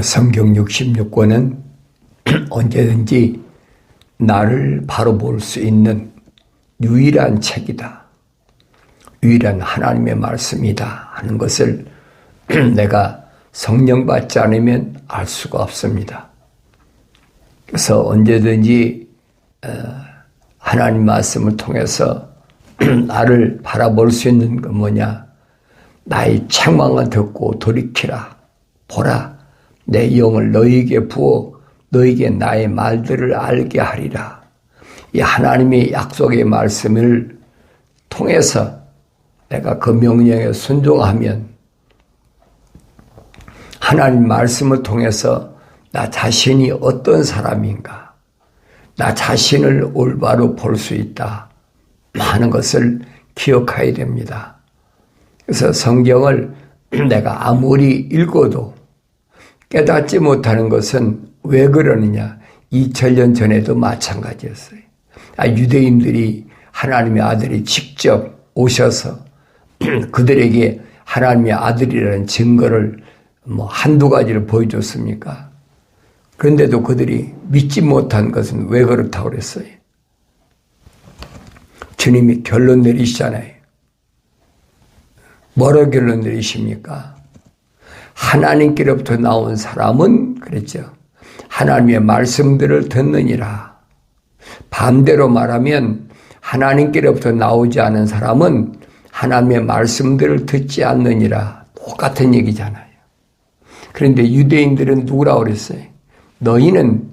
성경 66권은 언제든지 나를 바로 볼 수 있는 유일한 책이다. 유일한 하나님의 말씀이다 하는 것을 내가 성령 받지 않으면 알 수가 없습니다. 그래서 언제든지 하나님 말씀을 통해서 나를 바라볼 수 있는 건 뭐냐? 나의 책망을 듣고 돌이키라. 보라. 내 영을 너희에게 부어 너희에게 나의 말들을 알게 하리라. 이 하나님의 약속의 말씀을 통해서 내가 그 명령에 순종하면 하나님 말씀을 통해서 나 자신이 어떤 사람인가, 나 자신을 올바로 볼 수 있다 하는 것을 기억해야 됩니다. 그래서 성경을 내가 아무리 읽어도 깨닫지 못하는 것은 왜 그러느냐? 2000년 전에도 마찬가지였어요. 유대인들이 하나님의 아들이 직접 오셔서 그들에게 하나님의 아들이라는 증거를 한두 가지를 보여줬습니까? 그런데도 그들이 믿지 못한 것은 왜 그렇다고 그랬어요? 주님이 결론 내리시잖아요. 뭐로 결론 내리십니까? 하나님께로부터 나온 사람은 그랬죠. 하나님의 말씀들을 듣느니라. 반대로 말하면 하나님께로부터 나오지 않은 사람은 하나님의 말씀들을 듣지 않느니라. 똑같은 얘기잖아요. 그런데 유대인들은 누구라고 그랬어요? 너희는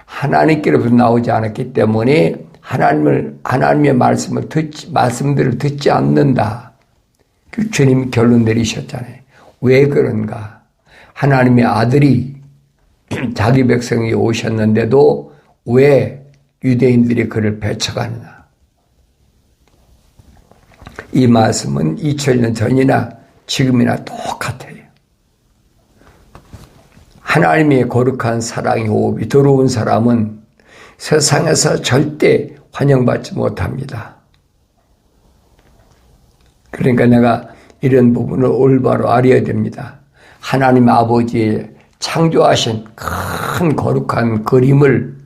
하나님께로부터 나오지 않았기 때문에 하나님의 말씀들을 듣지 않는다. 그 주님 결론 내리셨잖아요. 왜 그런가? 하나님의 아들이 자기 백성이 오셨는데도 왜 유대인들이 그를 배척하느냐? 이 말씀은 2000년 전이나 지금이나 똑같아요. 하나님의 거룩한 사랑의 호흡이 들어온 사람은 세상에서 절대 환영받지 못합니다. 그러니까 내가 이런 부분을 올바로 알아야 됩니다. 하나님 아버지의 창조하신 큰 거룩한 그림을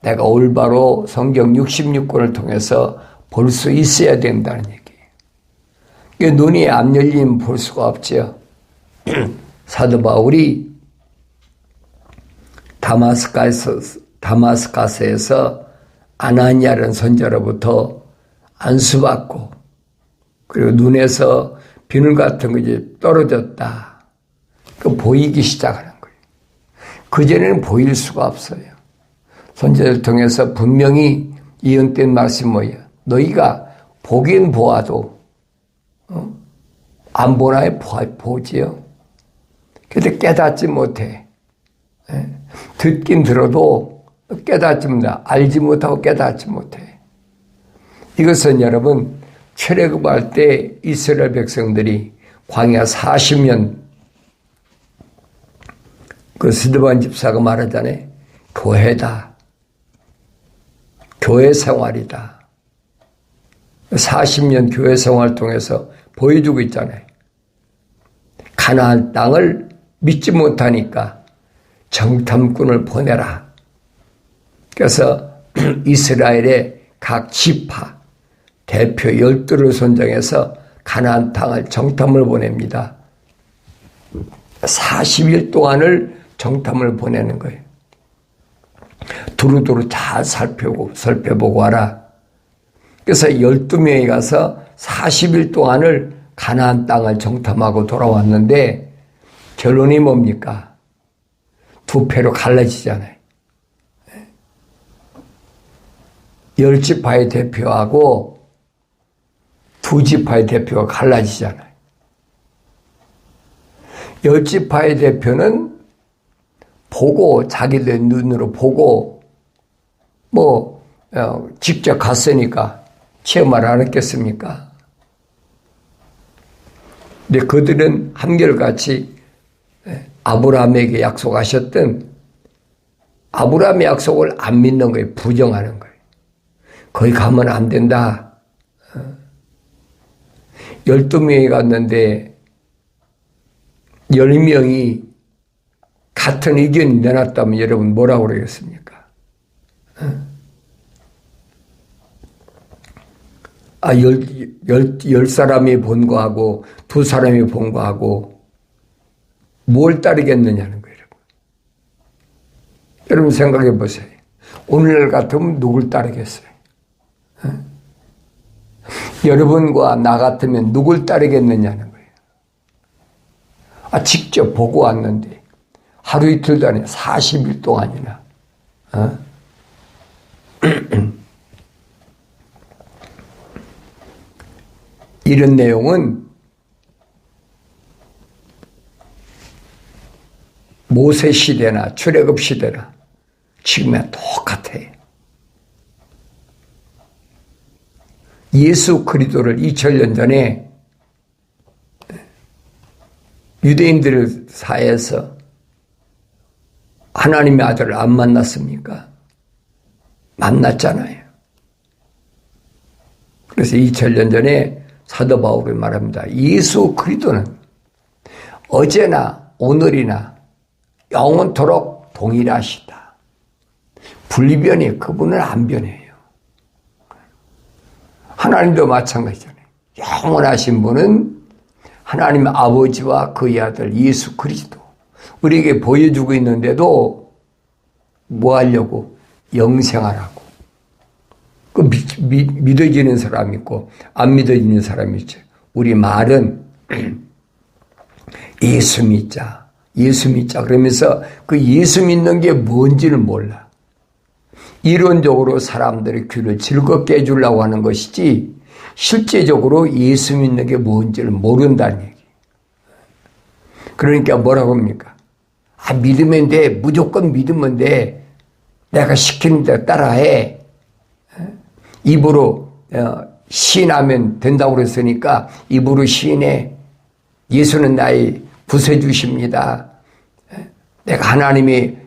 내가 올바로 성경 66권을 통해서 볼 수 있어야 된다는 얘기예요. 눈이 안 열리면 볼 수가 없죠. 사도 바울이 다마스카스에서 아나니아라는 선지자로부터 안수받고 그리고 눈에서 비늘 같은 거 이제 떨어졌다. 그 보이기 시작하는 거예요. 그전에는 보일 수가 없어요. 선지자를 통해서 분명히 예언된 말씀이 뭐예요? 너희가 보긴 보아도 안 보나요? 보지요. 그런데 깨닫지 못해. 듣긴 들어도 깨닫지 못해. 알지 못하고 깨닫지 못해. 이것은 여러분 출애굽할 때 이스라엘 백성들이 광야 40년 그 스데반 집사가 말하잖아요. 교회다. 교회 생활이다. 40년 교회 생활을 통해서 보여주고 있잖아요. 가나안 땅을 믿지 못하니까 정탐꾼을 보내라. 그래서 이스라엘의 각 지파 대표 12를 선정해서 가나안 땅을 정탐을 보냅니다. 40일 동안을 정탐을 보내는 거예요. 두루두루 잘 살펴보고 와라. 그래서 12명이 가서 40일 동안을 가나안 땅을 정탐하고 돌아왔는데 결론이 뭡니까? 두 패로 갈라지잖아요. 10지파의 대표하고 두 지파의 대표가 갈라지잖아요. 10지파의 대표는 보고 자기들 눈으로 보고 직접 갔으니까 체험을 안 했겠습니까? 근데 그들은 한결같이 아브라함에게 약속하셨던 아브라함의 약속을 안 믿는 거예요. 부정하는 거예요. 거기 가면 안 된다. 12명이 갔는데 10명이 같은 의견이 내놨다면 여러분 뭐라고 그러겠습니까? 열 사람이 본 거하고 두 사람이 본 거하고 뭘 따르겠느냐는 거예요. 여러분 생각해 보세요. 오늘날 같으면 누굴 따르겠어요? 여러분과 나 같으면 누굴 따르겠느냐는 거예요. 직접 보고 왔는데 하루 이틀도 아니라 40일 동안이나 이런 내용은 모세 시대나 출애굽 시대나 지금이랑 똑같아요. 예수 그리스도를 2000년 전에 유대인들 사이에서 하나님의 아들을 안 만났습니까? 만났잖아요. 그래서 2000년 전에 사도 바울이 말합니다. 예수 그리스도는 어제나 오늘이나 영원토록 동일하시다. 불변이 그분은 안 변해요. 하나님도 마찬가지잖아요. 영원하신 분은 하나님 아버지와 그의 아들 예수 그리스도 우리에게 보여주고 있는데도 뭐 하려고? 영생하라고. 그 믿어지는 사람이 있고 안 믿어지는 사람이 있죠. 우리 말은 예수 믿자. 예수 믿자. 그러면서 그 예수 믿는 게 뭔지는 몰라. 이론적으로 사람들의 귀를 즐겁게 해주려고 하는 것이지 실제적으로 예수 믿는 게 뭔지를 모른다는 얘기. 그러니까 뭐라고 합니까? 믿으면 돼. 무조건 믿으면 돼. 내가 시키는 대로 따라해. 입으로 시인하면 된다고 그랬으니까 입으로 시인해. 예수는 나의 구세주십니다. 내가 하나님의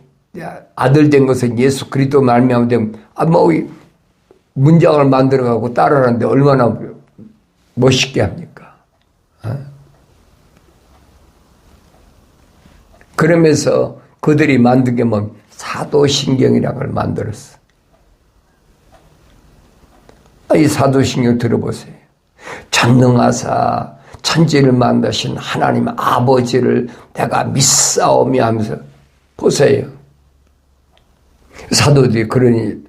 아들 된 것은 예수 그리스도 말미암아 되면 문장을 만들어가고 따라하는데 얼마나 멋있게 합니까? 그러면서 그들이 만든 게 뭐 사도신경이라는 걸 만들었어. 이 사도신경 들어보세요. 전능하사 천지를 만드신 하나님 아버지를 내가 믿사오며 하면서 보세요. 사도들이 그러니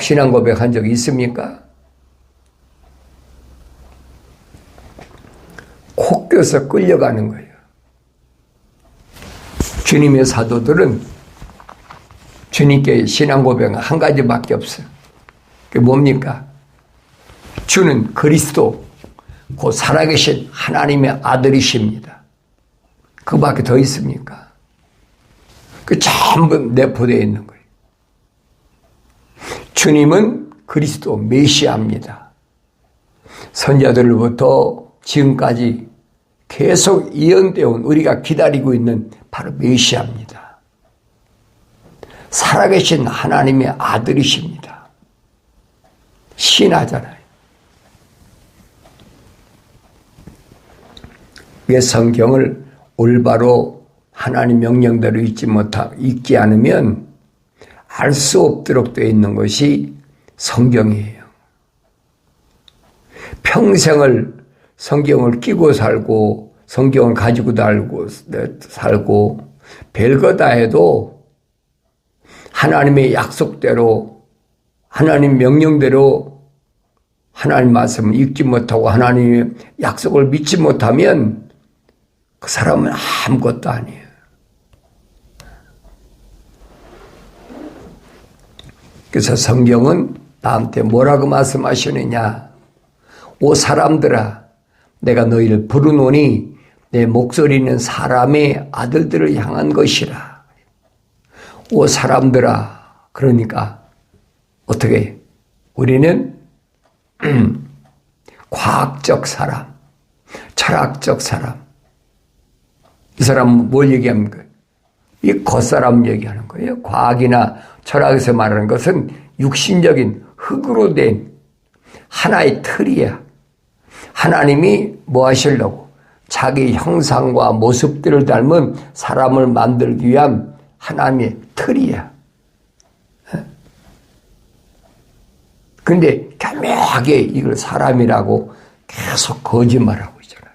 신앙 고백한 적이 있습니까? 코 껴서 끌려가는 거예요. 주님의 사도들은 주님께 신앙 고백은 한 가지밖에 없어요. 그게 뭡니까? 주는 그리스도 곧 살아계신 하나님의 아들이십니다. 그밖에 더 있습니까? 그 전부 내포되어 있는 거예요. 주님은 그리스도 메시아입니다. 선자들로부터 지금까지 계속 예언되어 온 우리가 기다리고 있는 바로 메시아입니다. 살아계신 하나님의 아들이십니다. 신하잖아요. 왜 성경을 올바로 하나님 명령대로 읽지 않으면 알 수 없도록 되어 있는 것이 성경이에요. 평생을 성경을 끼고 살고 성경을 가지고 살고 별거 다 해도 하나님의 약속대로 하나님 명령대로 하나님 말씀을 읽지 못하고 하나님의 약속을 믿지 못하면 그 사람은 아무것도 아니에요. 그래서 성경은 나한테 뭐라고 말씀하시느냐? 오 사람들아, 내가 너희를 부르노니 내 목소리는 사람의 아들들을 향한 것이라. 오 사람들아, 그러니까 어떻게? 우리는 과학적 사람, 철학적 사람. 이 사람은 뭘 얘기합니까? 이 겉사람 얘기하는 거예요. 과학이나 철학에서 말하는 것은 육신적인 흙으로 된 하나의 틀이야. 하나님이 뭐 하시려고? 자기 형상과 모습들을 닮은 사람을 만들기 위한 하나님의 틀이야. 근데 교묘하게 이걸 사람이라고 계속 거짓말하고 있잖아요.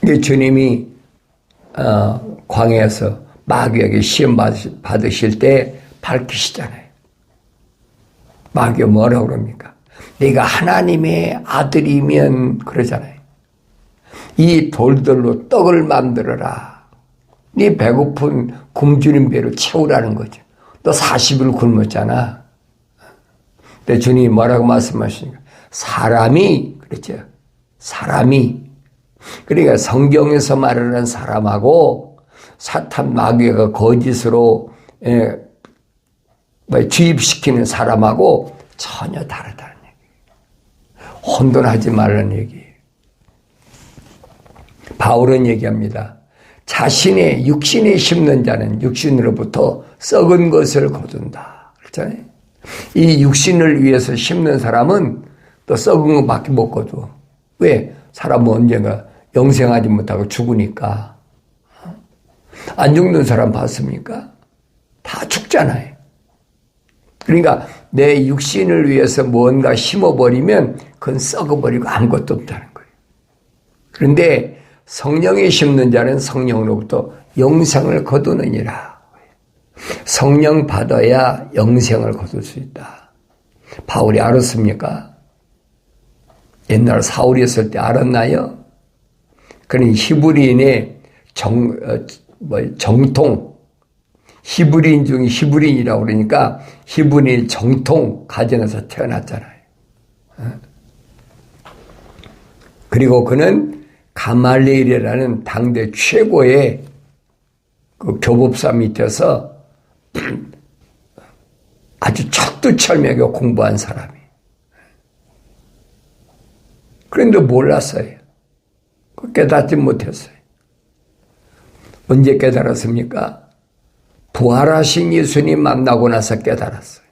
근데 주님이 광야에서 마귀에게 시험 받으실 때 밝히시잖아요. 마귀가 뭐라고 그럽니까? 네가 하나님의 아들이면 그러잖아요. 이 돌들로 떡을 만들어라. 네 배고픈 굶주린 배를 채우라는 거죠. 너 40일 굶었잖아. 근데 주님이 뭐라고 말씀하시니까 사람이 그랬죠. 사람이 그러니까 성경에서 말하는 사람하고 사탄 마귀가 거짓으로 주입시키는 사람하고 전혀 다르다는 얘기예요. 혼돈하지 말라는 얘기예요. 바울은 얘기합니다. 자신의 육신에 심는 자는 육신으로부터 썩은 것을 거둔다. 그렇잖아요. 이 육신을 위해서 심는 사람은 또 썩은 것밖에 못 거둬. 왜? 사람은 언젠가 영생하지 못하고 죽으니까. 안 죽는 사람 봤습니까? 다 죽잖아요. 그러니까 내 육신을 위해서 뭔가 심어버리면 그건 썩어버리고 아무것도 없다는 거예요. 그런데 성령에 심는 자는 성령으로부터 영생을 거두느니라. 성령 받아야 영생을 거둘 수 있다. 바울이 알았습니까? 옛날 사울이었을 때 알았나요? 그는 히브리인의 정통, 히브리인 중에 히브리인이라고 그러니까 히브리인 정통 가정에서 태어났잖아요. 그리고 그는 가말리엘이라는 당대 최고의 그 교법사 밑에서 아주 척두철미하게 공부한 사람이. 그런데 몰랐어요. 깨닫지 못했어요. 언제 깨달았습니까? 부활하신 예수님 만나고 나서 깨달았어요.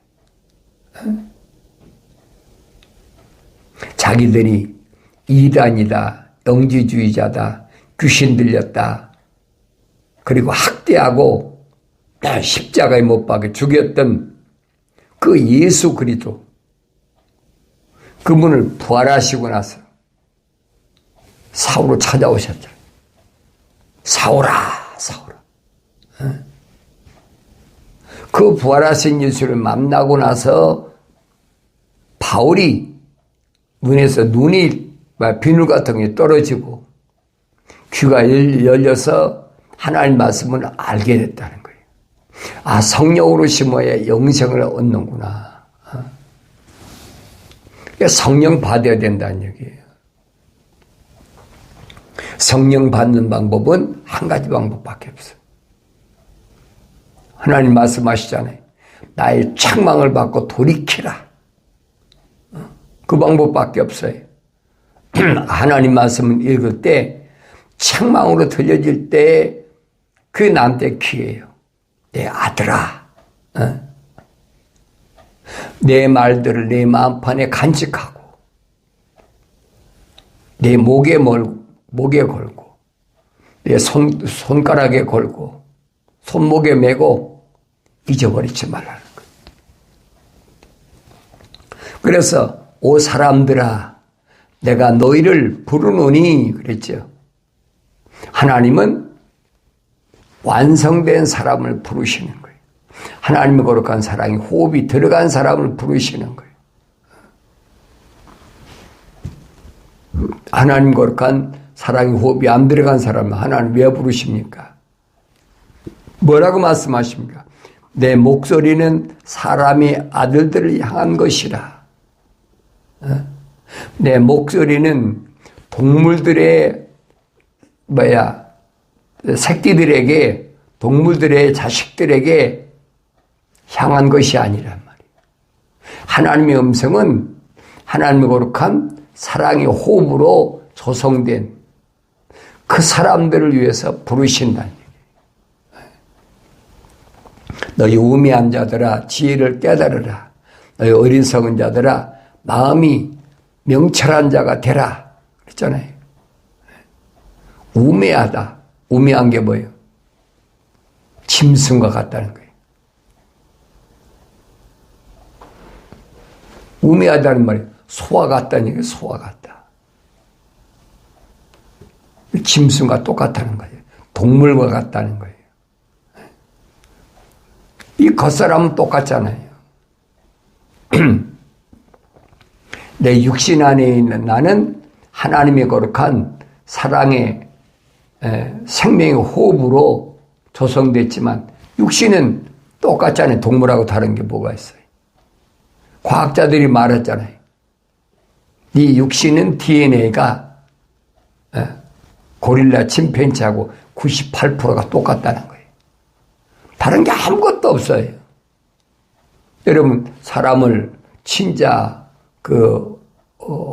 자기들이 이단이다, 영지주의자다, 귀신 들렸다, 그리고 학대하고 십자가에 못 박아 죽였던 그 예수 그리스도, 그분을 부활하시고 나서 사울로 찾아오셨죠. 사울아, 사울아. 그 부활하신 예수를 만나고 나서 바울이 눈에서 눈이 비늘 같은 게 떨어지고 귀가 열려서 하나님 말씀을 알게 됐다는 거예요. 아, 성령으로 심어야 영생을 얻는구나. 그러니까 성령 받아야 된다는 얘기예요. 성령 받는 방법은 한 가지 방법밖에 없어요. 하나님 말씀하시잖아요. 나의 책망을 받고 돌이키라. 그 방법밖에 없어요. 하나님 말씀을 읽을 때 책망으로 들려질 때 그게 나한테 기회예요. 내 아들아, 내 말들을 내 마음판에 간직하고 내 목에 걸고 내 손가락에 걸고 손목에 메고 잊어버리지 말라는 거예요. 그래서 오 사람들아 내가 너희를 부르노니 그랬죠. 하나님은 완성된 사람을 부르시는 거예요. 하나님의 거룩한 사랑이 호흡이 들어간 사람을 부르시는 거예요. 하나님 거룩한 사랑이 호흡이 안 들어간 사람을 하나님 왜 부르십니까? 뭐라고 말씀하십니까? 내 목소리는 사람의 아들들을 향한 것이라. 내 목소리는 동물들의 새끼들에게, 동물들의 자식들에게 향한 것이 아니란 말이에요. 하나님의 음성은 하나님의 거룩한 사랑의 호흡으로 조성된 그 사람들을 위해서 부르신다는 얘기예요. 너희 우매한 자들아 지혜를 깨달으라. 너희 어리석은 자들아 마음이 명철한 자가 되라 그랬잖아요. 우매하다. 우매한 게 뭐예요? 짐승과 같다는 거예요. 우매하다는 말이 소와 같다는 얘기예요. 소와 같다. 짐승과 똑같다는 거예요. 동물과 같다는 거예요. 이 겉사람은 똑같잖아요. 내 육신 안에 있는 나는 하나님의 거룩한 사랑의 생명의 호흡으로 조성됐지만 육신은 똑같잖아요. 동물하고 다른 게 뭐가 있어요? 과학자들이 말했잖아요. 이 육신은 DNA가 고릴라 침팬지하고 98%가 똑같다는 거예요. 다른 게 아무것도 없어요. 여러분 사람을 친자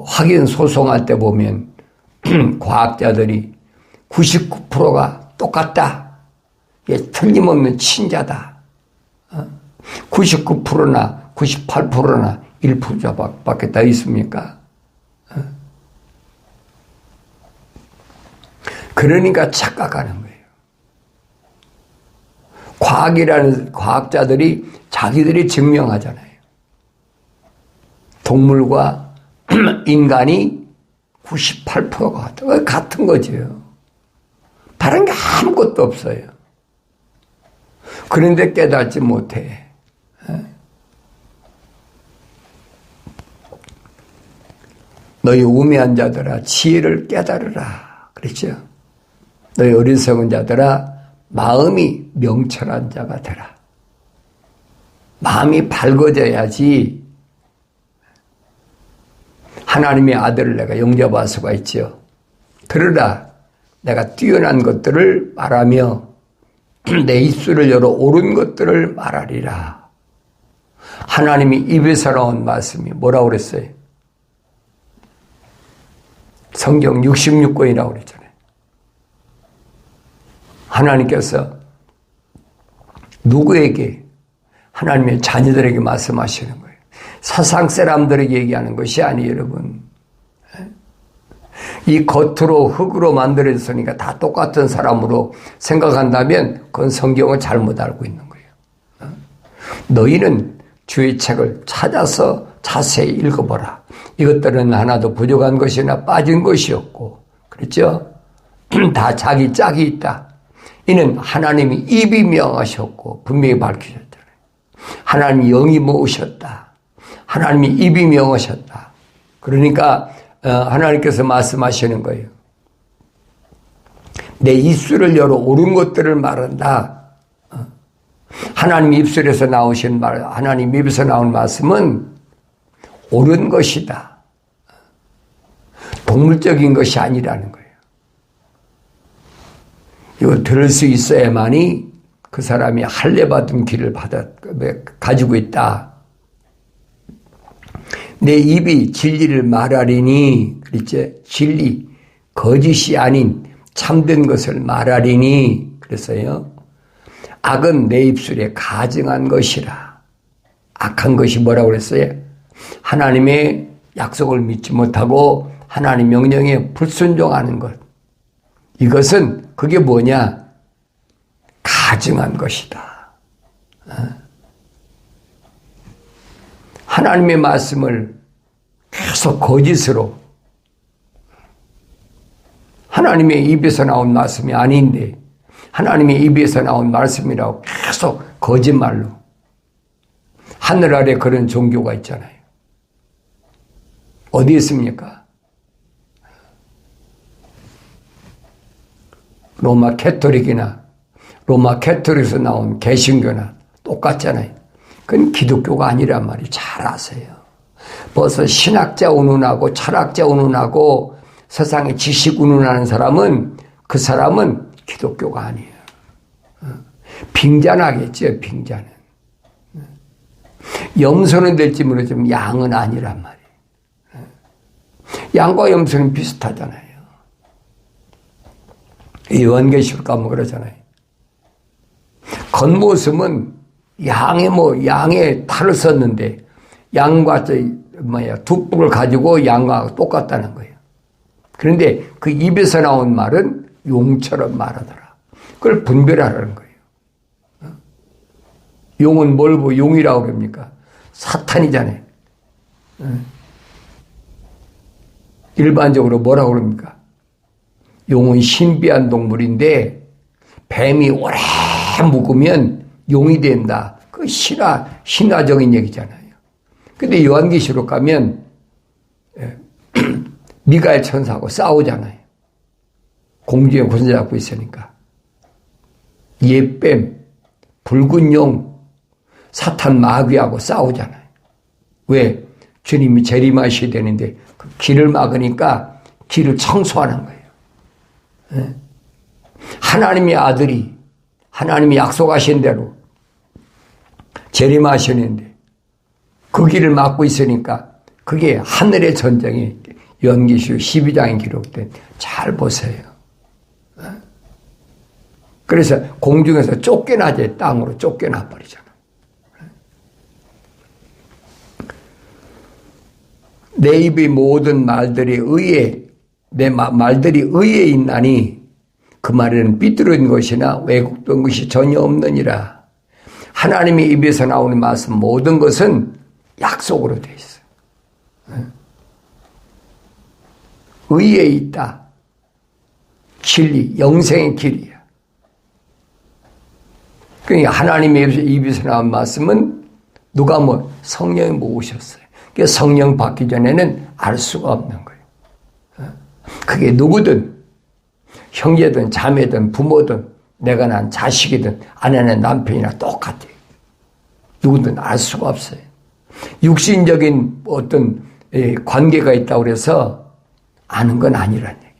확인 소송할 때 보면 과학자들이 99%가 똑같다. 이게 틀림없는 친자다. 99%나 98%나 1%밖에 더 있습니까? 그러니까 착각하는 거예요. 과학자들이 자기들이 증명하잖아요. 동물과 인간이 98%가 같은 거죠. 다른 게 아무것도 없어요. 그런데 깨닫지 못해. 너희 우매한 자들아 지혜를 깨달으라 그랬죠. 너희 어리석은 자들아 마음이 명철한 자가 되라. 마음이 밝아져야지 하나님의 아들을 내가 영접할 수가 있죠. 들으라 내가 뛰어난 것들을 말하며 내 입술을 열어 옳은 것들을 말하리라. 하나님이 입에서 나온 말씀이 뭐라고 그랬어요? 성경 66권이라고 그랬잖아요. 하나님께서 누구에게? 하나님의 자녀들에게 말씀하시는 거예요. 세상 사람들에게 얘기하는 것이 아니에요, 여러분. 이 겉으로 흙으로 만들어졌으니까 다 똑같은 사람으로 생각한다면 그건 성경을 잘못 알고 있는 거예요. 너희는 주의 책을 찾아서 자세히 읽어보라. 이것들은 하나도 부족한 것이나 빠진 것이 없고, 그렇죠? 다 자기 짝이 있다. 이는 하나님이 입이 명하셨고 분명히 밝히셨잖아요. 하나님이 영이 모으셨다. 하나님이 입이 명하셨다. 그러니까 하나님께서 말씀하시는 거예요. 내 입술을 열어 옳은 것들을 말한다. 하나님 입술에서 나오신 말, 하나님 입에서 나온 말씀은 옳은 것이다. 동물적인 것이 아니라는 거예요. 이거 들을 수 있어야만이 그 사람이 할례받은 길을 가지고 있다. 내 입이 진리를 말하리니, 그랬지? 진리, 거짓이 아닌 참된 것을 말하리니, 그랬어요. 악은 내 입술에 가증한 것이라. 악한 것이 뭐라고 그랬어요? 하나님의 약속을 믿지 못하고 하나님 명령에 불순종하는 것. 이것은 그게 뭐냐? 가증한 것이다. 하나님의 말씀을 계속 거짓으로, 하나님의 입에서 나온 말씀이 아닌데 하나님의 입에서 나온 말씀이라고 계속 거짓말로. 하늘 아래 그런 종교가 있잖아요. 어디 있습니까? 로마 캐토릭이나 로마 캐토릭에서 나온 개신교나 똑같잖아요. 그건 기독교가 아니란 말이 잘 아세요. 벌써 신학자 운운하고 철학자 운운하고 세상에 지식 운운하는 사람은 그 사람은 기독교가 아니에요. 빙잔하겠죠, 빙잔은. 염소는 될지 모르지만 양은 아니란 말이에요. 양과 염소는 비슷하잖아요. 요한계시록 가면 그러잖아요. 겉모습은 양의 탈을 썼는데 양과 두 뿔을 가지고 양과 똑같다는 거예요. 그런데 그 입에서 나온 말은 용처럼 말하더라. 그걸 분별하라는 거예요. 용은 뭘 보고 용이라고 그럽니까? 사탄이잖아요. 일반적으로 뭐라고 그럽니까? 용은 신비한 동물인데 뱀이 오래 묵으면 용이 된다. 그 신화적인 얘기잖아요. 근데 요한계시록 가면 미가엘 천사하고 싸우잖아요. 공중에 권세 잡고 있으니까. 옛뱀, 붉은 용, 사탄 마귀하고 싸우잖아요. 왜? 주님이 재림하셔야 되는데 그 길을 막으니까 길을 청소하는 거예요. 하나님의 아들이 하나님이 약속하신 대로 재림하시는데 그 길을 막고 있으니까 그게 하늘의 전쟁이 요한계시록 12장에 기록된, 잘 보세요. 그래서 공중에서 쫓겨나지 땅으로 쫓겨나 버리잖아. 내 입의 모든 말들이 내 말들이 의에 있나니 그 말에는 삐뚤어진 것이나 왜곡된 것이 전혀 없느니라. 하나님의 입에서 나오는 말씀 모든 것은 약속으로 되어 있어요. 의에 있다. 진리, 영생의 길이야. 그러니까 하나님의 입에서 나온 말씀은 누가 성령이 모으셨어요. 그러니까 성령 받기 전에는 알 수가 없는 거예요. 그게 누구든, 형제든 자매든 부모든 내가 낳은 자식이든 아내 낳은 남편이나 똑같아요. 누구든 알 수가 없어요. 육신적인 어떤 관계가 있다고 해서 아는 건 아니란 얘기예요.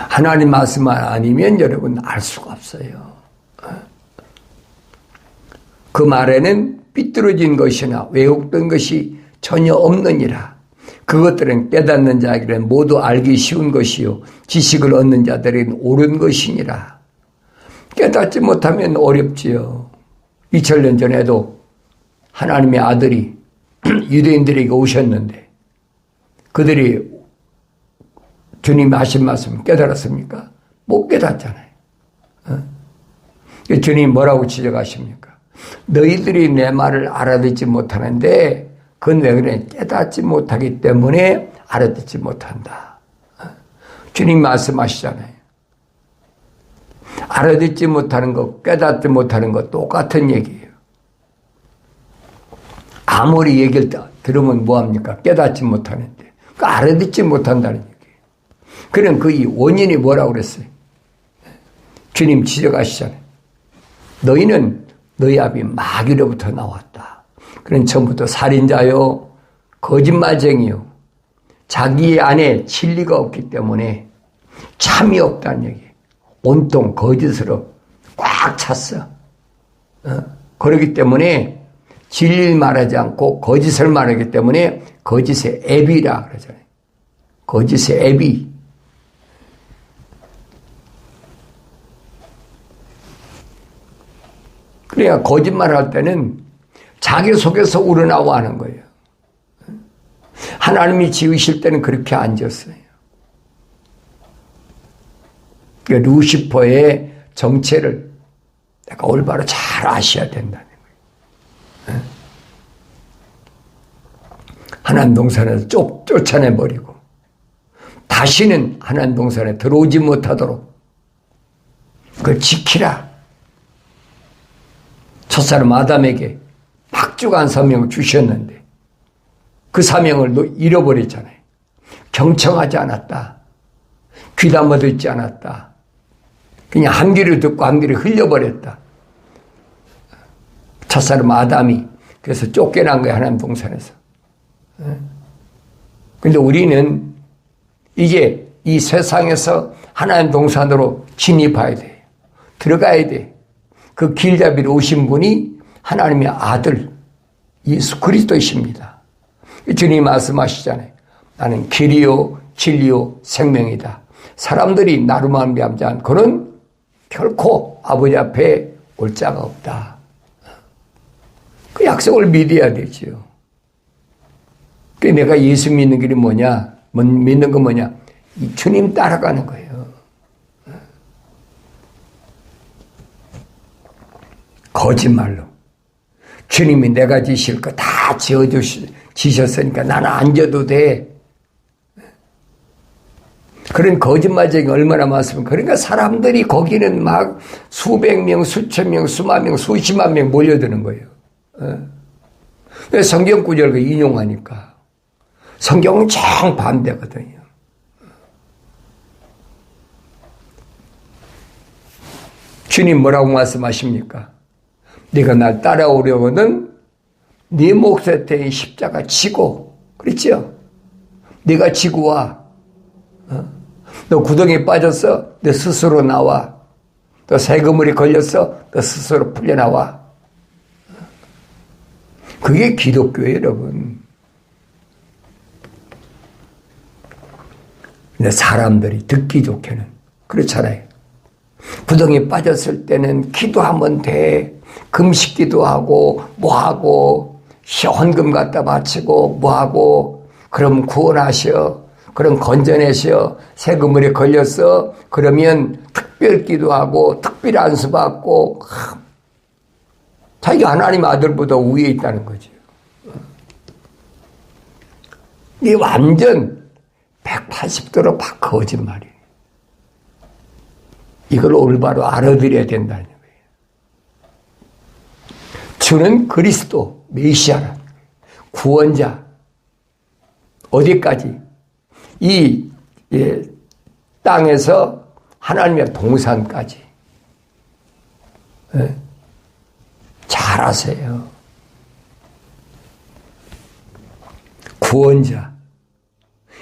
하나님 말씀만 아니면 여러분 알 수가 없어요. 그 말에는 삐뚤어진 것이나 왜곡된 것이 전혀 없느니라. 그것들은 깨닫는 자에게는 모두 알기 쉬운 것이요 지식을 얻는 자들에게는 옳은 것이니라. 깨닫지 못하면 어렵지요. 2000년 전에도 하나님의 아들이 유대인들에게 오셨는데 그들이 주님이 하신 말씀 깨달았습니까? 못 깨닫잖아요. 주님이 뭐라고 지적하십니까? 너희들이 내 말을 알아듣지 못하는데 그건 왜 그래? 깨닫지 못하기 때문에 알아듣지 못한다. 주님 말씀하시잖아요. 알아듣지 못하는 것, 깨닫지 못하는 것 똑같은 얘기예요. 아무리 얘기를 들으면 뭐합니까? 깨닫지 못하는데. 알아듣지 못한다는 얘기예요. 그럼 그 원인이 뭐라고 그랬어요? 주님 지적하시잖아요. 너희는 너희 아비 마귀로부터 나왔다. 그런 처음부터 살인자요, 거짓말쟁이요, 자기 안에 진리가 없기 때문에 참이 없다는 얘기예요. 온통 거짓으로 꽉 찼어. 그렇기 때문에 진리를 말하지 않고 거짓을 말하기 때문에 거짓의 애비라 그러잖아요. 거짓의 애비. 그러니까 거짓말 할 때는 자기 속에서 우러나와 하는 거예요. 하나님이 지으실 때는 그렇게 안 지었어요. 그러니까 루시퍼의 정체를 내가 올바로 잘 아셔야 된다는 거예요. 하나님 동산에서 쫓아내버리고 다시는 하나님 동산에 들어오지 못하도록 그걸 지키라. 첫사람 아담에게 막중한 사명을 주셨는데 그 사명을 잃어버렸잖아요. 경청하지 않았다. 귀담아 듣지 않았다. 그냥 한 귀를 듣고 한 귀를 흘려버렸다. 첫사람 아담이 그래서 쫓겨난 거예요. 하나님 동산에서. 그런데 우리는 이제 이 세상에서 하나님 동산으로 진입해야 돼요. 들어가야 돼. 그 길잡이로 오신 분이 하나님의 아들 예수 그리스도이십니다. 주님이 말씀하시잖아요. 나는 길이요 진리요 생명이다. 사람들이 나로 말미암지 않고는 결코 아버지 앞에 올 자가 없다. 그 약속을 믿어야 되지요. 그 내가 예수 믿는 길이 뭐냐? 믿는 건 뭐냐? 주님 따라가는 거예요. 거짓말로. 주님이 내가 지실 거 다 지셨으니까 나는 안 져도 돼. 그런 거짓말쟁이 얼마나 많습니까? 그러니까 사람들이 거기는 막 수백 명, 수천 명, 수만 명, 수십만 명 몰려드는 거예요. 성경 구절을 인용하니까. 성경은 정반대거든요. 주님 뭐라고 말씀하십니까? 네가 날 따라오려거든 네 몫에 대해 십자가 지고, 그렇죠? 네가 지고 와. 너 구덩이에 빠졌어? 너 스스로 나와. 너 새그물이 걸렸어? 너 스스로 풀려나와. 그게 기독교예요, 여러분. 근데 사람들이 듣기 좋게는 그렇잖아요. 구덩이에 빠졌을 때는 기도하면 돼. 금식 기도하고 뭐하고 헌금 갖다 바치고 뭐하고 그럼 구원하셔. 그럼 건져내셔. 새그물에 걸렸어. 그러면 특별 기도하고 특별 안수받고 자기가 하나님 아들보다 위에 있다는 거죠. 이게 완전 180도로 거짓말이에요. 이걸 올바로 알아들여야 된다는 거예요. 주는 그리스도, 메시아라, 구원자. 어디까지? 이 땅에서 하나님의 동산까지. 잘 아세요. 구원자.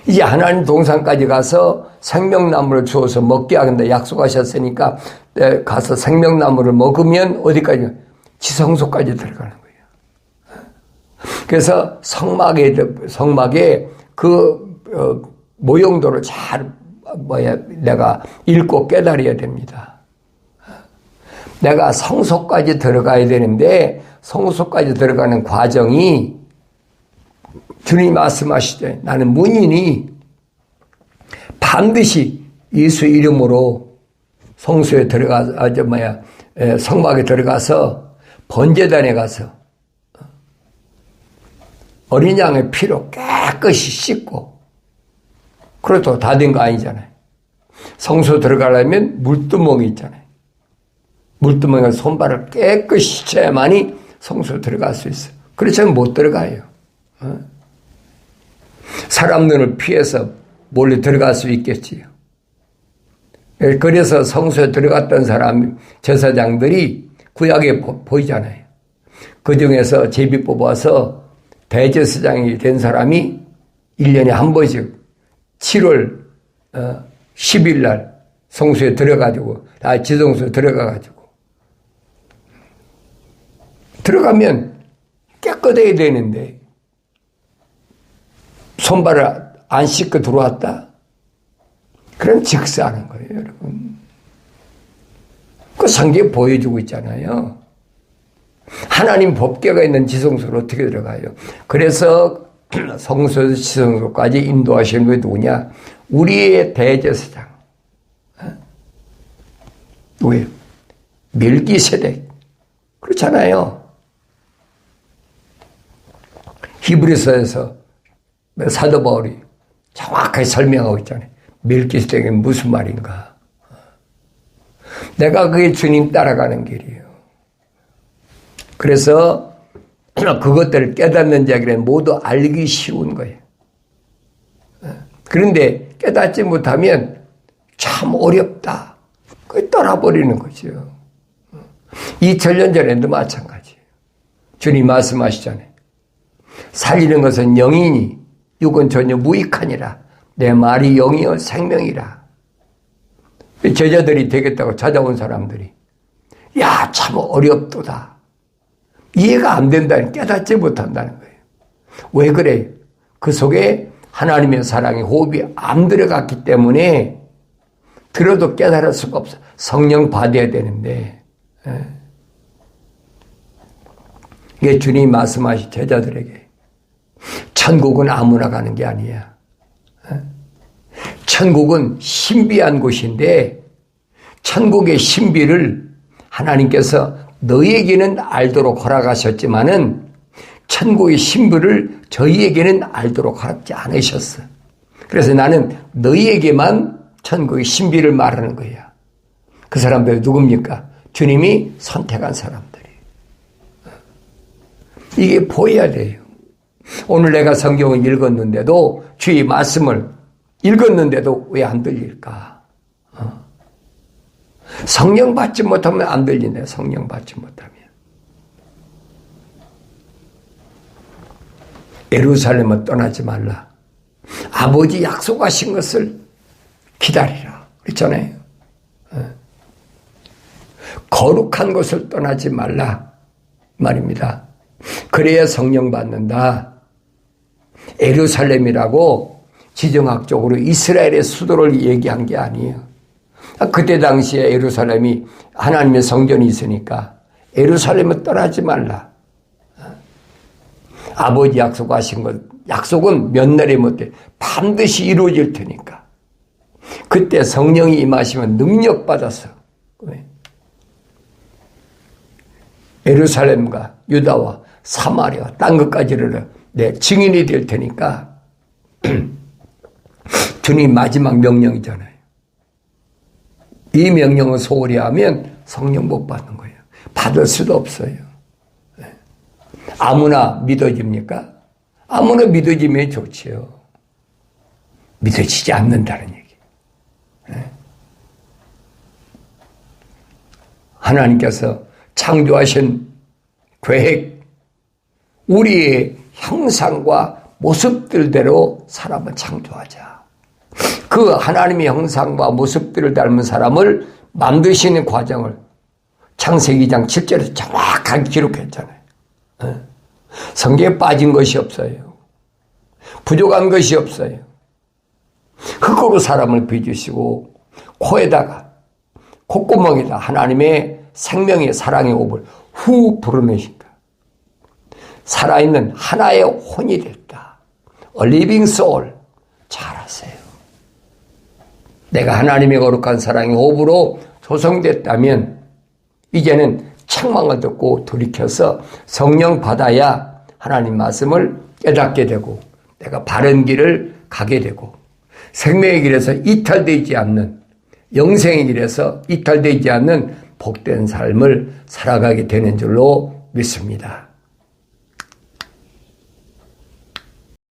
이제 하나님 동산까지 가서 생명나무를 주어서 먹게 하겠다 약속하셨으니까 가서 생명나무를 먹으면 어디까지? 지성소까지 들어가는 거예요. 그래서 성막에 그 모형도를 잘 내가 읽고 깨달아야 됩니다. 내가 성소까지 들어가야 되는데 성소까지 들어가는 과정이 주님이 말씀하시되 나는 문이니 반드시 예수 이름으로 성소에 성막에 들어가서 번제단에 가서 어린 양의 피로 깨끗이 씻고 그래도 다 된 거 아니잖아요. 성소 들어가려면 물두멍이 있잖아요. 물두멍에 손발을 깨끗이 씻어야만이 성소 들어갈 수 있어요. 그렇지 않으면 못 들어가요. 사람 눈을 피해서 몰래 들어갈 수 있겠지요. 그래서 성소에 들어갔던 제사장들이 구약에 보이잖아요. 그 중에서 제비 뽑아서 대제사장이 된 사람이 1년에 한 번씩 7월 10일 날 성소에 들어가지고 지성소에 들어가면 깨끗해야 되는데 손발을 안 씻고 들어왔다? 그럼 직사하는 거예요, 여러분. 그 성경에 보여주고 있잖아요. 하나님 법궤가 있는 지성소로 어떻게 들어가요? 그래서 성소에서 지성소까지 인도하시는 분이 누구냐? 우리의 대제사장. 누구예요? 멜기세덱. 그렇잖아요. 히브리서에서 사도 바울이 정확하게 설명하고 있잖아요. 멜기세덱이 무슨 말인가? 내가 그게 주님 따라가는 길이에요. 그래서 그것들을 깨닫는 자에게는 모두 알기 쉬운 거예요. 그런데 깨닫지 못하면 참 어렵다. 그게 떠나버리는 거죠. 2000년 전에도 마찬가지예요. 주님 말씀하시잖아요. 살리는 것은 영이니 육은 전혀 무익하니라. 내 말이 영이여 생명이라. 제자들이 되겠다고 찾아온 사람들이 야, 참 어렵도다. 이해가 안 된다니 깨닫지 못한다는 거예요. 왜 그래요? 그 속에 하나님의 사랑의 호흡이 안 들어갔기 때문에 들어도 깨달을 수가 없어. 성령 받아야 되는데 이게 주님이 말씀하신 제자들에게 천국은 아무나 가는 게 아니야. 천국은 신비한 곳인데 천국의 신비를 하나님께서 너희에게는 알도록 허락하셨지만은 천국의 신비를 저희에게는 알도록 허락지 않으셨어. 그래서 나는 너희에게만 천국의 신비를 말하는 거야. 그 사람들이 누굽니까? 주님이 선택한 사람들이. 이게 보여야 돼요. 오늘 내가 성경을 읽었는데도 주의 말씀을 읽었는데도 왜 안 들릴까? 성령 받지 못하면 안 들리네. 성령 받지 못하면. 예루살렘을 떠나지 말라. 아버지 약속하신 것을 기다리라. 그렇잖아요. 거룩한 것을 떠나지 말라 말입니다. 그래야 성령 받는다. 예루살렘이라고 지정학적으로 이스라엘의 수도를 얘기한 게 아니에요. 그때 당시에 예루살렘이 하나님의 성전이 있으니까 예루살렘을 떠나지 말라. 아버지 약속하신 것, 약속은 몇 날에 못해 반드시 이루어질 테니까. 그때 성령이 임하시면 능력받아서 예루살렘과 유다와 사마리아 딴 것까지를 내 증인이 될 테니까. 주님 마지막 명령이잖아요. 이 명령을 소홀히 하면 성령 못 받는 거예요. 받을 수도 없어요. 아무나 믿어집니까? 아무나 믿어지면 좋지요. 믿어지지 않는다는 얘기. 하나님께서 창조하신 계획, 우리의 형상과 모습들대로 사람을 창조하자. 그 하나님의 형상과 모습들을 닮은 사람을 만드시는 과정을 창세기 2장 7절에서 정확하게 기록했잖아요. 성경에 빠진 것이 없어요. 부족한 것이 없어요. 흙으로 사람을 빚으시고 코에다가 콧구멍에다 하나님의 생명의 사랑의 호흡을 후 불어내신다. 살아있는 하나의 혼이 됐다. A living soul. 잘하세요. 내가 하나님의 거룩한 사랑의 호흡으로 조성됐다면 이제는 책망을 듣고 돌이켜서 성령 받아야 하나님 말씀을 깨닫게 되고 내가 바른 길을 가게 되고 생명의 길에서 이탈되지 않는, 영생의 길에서 이탈되지 않는 복된 삶을 살아가게 되는 줄로 믿습니다.